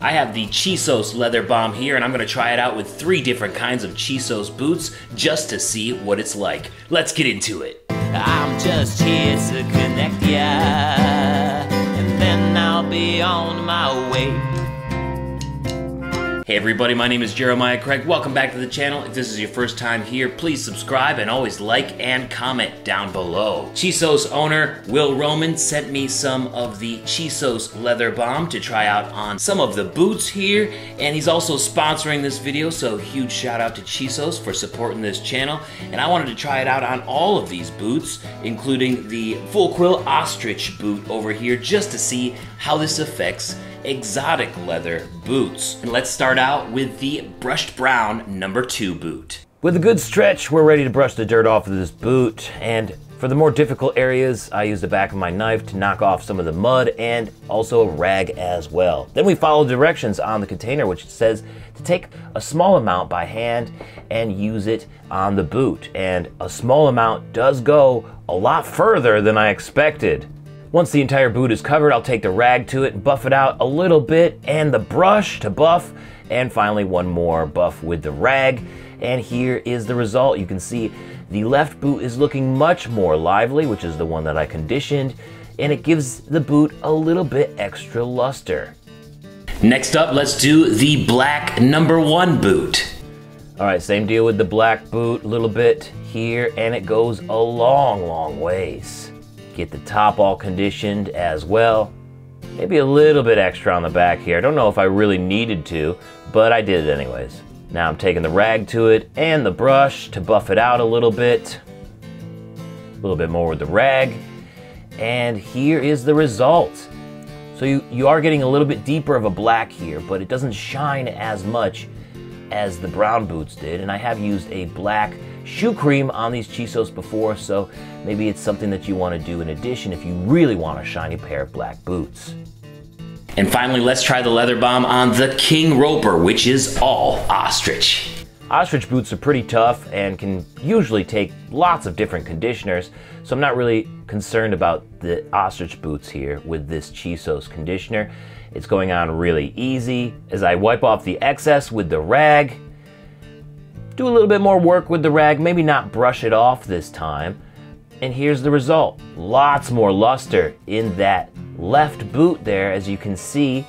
I have the Chisos leather balm here, and I'm gonna try it out with 3 different kinds of Chisos boots just to see what it's like. Let's get into it. I'm just here to connect ya, and then I'll be on my way. Hey everybody, my name is Jeremiah Craig. Welcome back to the channel. If this is your first time here, please subscribe and always like and comment down below. Chisos owner Will Roman sent me some of the Chisos leather balm to try out on some of the boots here, and he's also sponsoring this video, so huge shout out to Chisos for supporting this channel. And I wanted to try it out on all of these boots, including the full quill ostrich boot over here, just to see how this affects exotic leather boots. And let's start out with the brushed brown number 2 boot. With a good stretch, we're ready to brush the dirt off of this boot, and for the more difficult areas, I use the back of my knife to knock off some of the mud and also a rag as well. Then we follow directions on the container, which says to take a small amount by hand and use it on the boot. And a small amount does go a lot further than I expected. Once the entire boot is covered, I'll take the rag to it and buff it out a little bit, and the brush to buff, and finally one more buff with the rag. And here is the result. You can see the left boot is looking much more lively, which is the one that I conditioned, and it gives the boot a little bit extra luster. Next up, let's do the black number 1 boot. All right, same deal with the black boot, a little bit here, and it goes a long ways. Get the top all conditioned as well. Maybe a little bit extra on the back here. I don't know if I really needed to, but I did it anyways. Now I'm taking the rag to it and the brush to buff it out a little bit. A little bit more with the rag. And here is the result. So you are getting a little bit deeper of a black here, but it doesn't shine as much as the brown boots did. And I have used a black shoe cream on these Chisos before, so maybe it's something that you want to do in addition if you really want a shiny pair of black boots. And finally, let's try the leather balm on the King Roper, which is all ostrich. Ostrich boots are pretty tough and can usually take lots of different conditioners, so I'm not really concerned about the ostrich boots here with this Chisos conditioner. It's going on really easy as I wipe off the excess with the rag. Do a little bit more work with the rag, maybe not brush it off this time. And here's the result. Lots more luster in that left boot there, as you can see.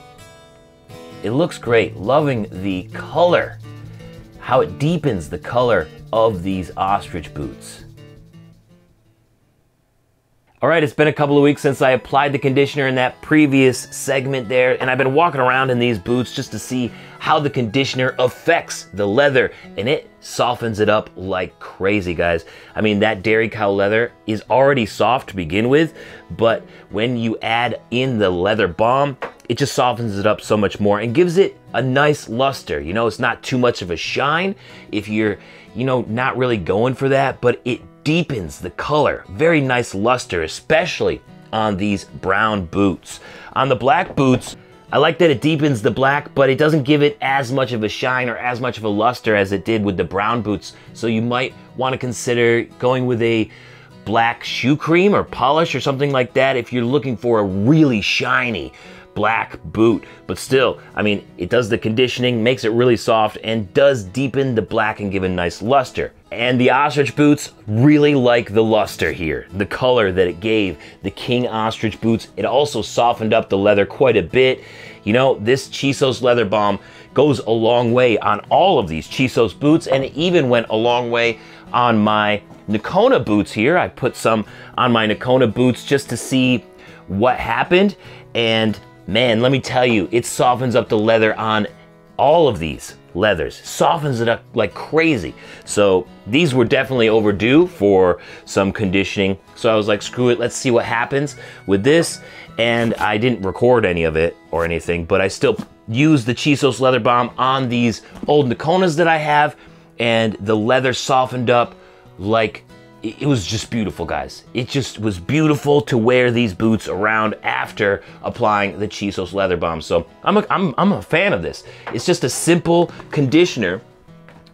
It looks great. Loving the color, how it deepens the color of these ostrich boots. All right, it's been a couple of weeks since I applied the conditioner in that previous segment there, and I've been walking around in these boots just to see how the conditioner affects the leather, and it softens it up like crazy, guys. I mean, that dairy cow leather is already soft to begin with, but when you add in the leather balm, it just softens it up so much more and gives it a nice luster. You know, it's not too much of a shine if you're, not really going for that, but it deepens the color. Very nice luster, especially on these brown boots. On the black boots, I like that it deepens the black, but it doesn't give it as much of a shine or as much of a luster as it did with the brown boots. So you might want to consider going with a black shoe cream or polish or something like that if you're looking for a really shiny black boot. But still, I mean, it does the conditioning, makes it really soft, and does deepen the black and give a nice luster. And the ostrich boots really like the luster here, the color that it gave the King ostrich boots. It also softened up the leather quite a bit. You know, this Chisos leather balm goes a long way on all of these Chisos boots, and it even went a long way on my Nakona boots here. I put some on my Nakona boots just to see what happened, and man, let me tell you, it softens up the leather on all of these leathers. Softens it up like crazy. So these were definitely overdue for some conditioning. So I was like, screw it, let's see what happens with this. And I didn't record any of it or anything, but I still used the Chisos leather balm on these old Nakonas that I have, and the leather softened up like it was just beautiful, guys. It just was beautiful to wear these boots around after applying the Chisos leather balm. So I'm a fan of this. It's just a simple conditioner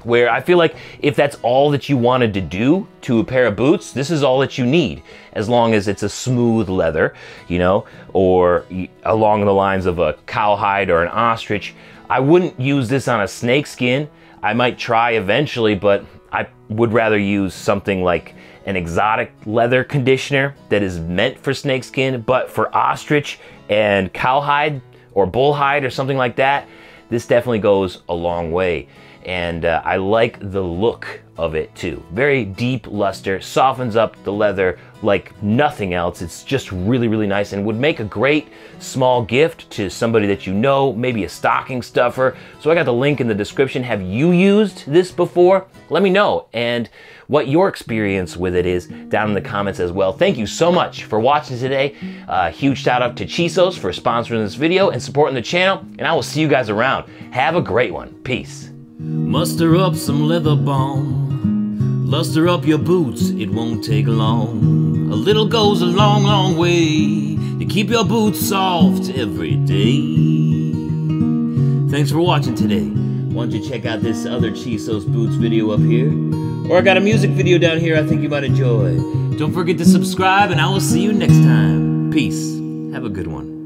where I feel like if that's all that you wanted to do to a pair of boots, this is all that you need, as long as it's a smooth leather, you know, or along the lines of a cowhide or an ostrich. I wouldn't use this on a snakeskin. I might try eventually, but I would rather use something like an exotic leather conditioner that is meant for snakeskin. But for ostrich and cowhide or bullhide or something like that, this definitely goes a long way. And I like the look of it too. Very deep luster, softens up the leather like nothing else. It's just really, really nice and would make a great small gift to somebody that you know, maybe a stocking stuffer. So I got the link in the description. Have you used this before? Let me know, and what your experience with it is down in the comments as well. Thank you so much for watching today. Huge shout out to Chisos for sponsoring this video and supporting the channel, and I will see you guys around. Have a great one. Peace. Muster up some leather balm, luster up your boots, it won't take long. A little goes a long, long way to keep your boots soft every day. Thanks for watching today. Why don't you check out this other Chisos boots video up here? Or I got a music video down here I think you might enjoy. Don't forget to subscribe, and I will see you next time. Peace. Have a good one.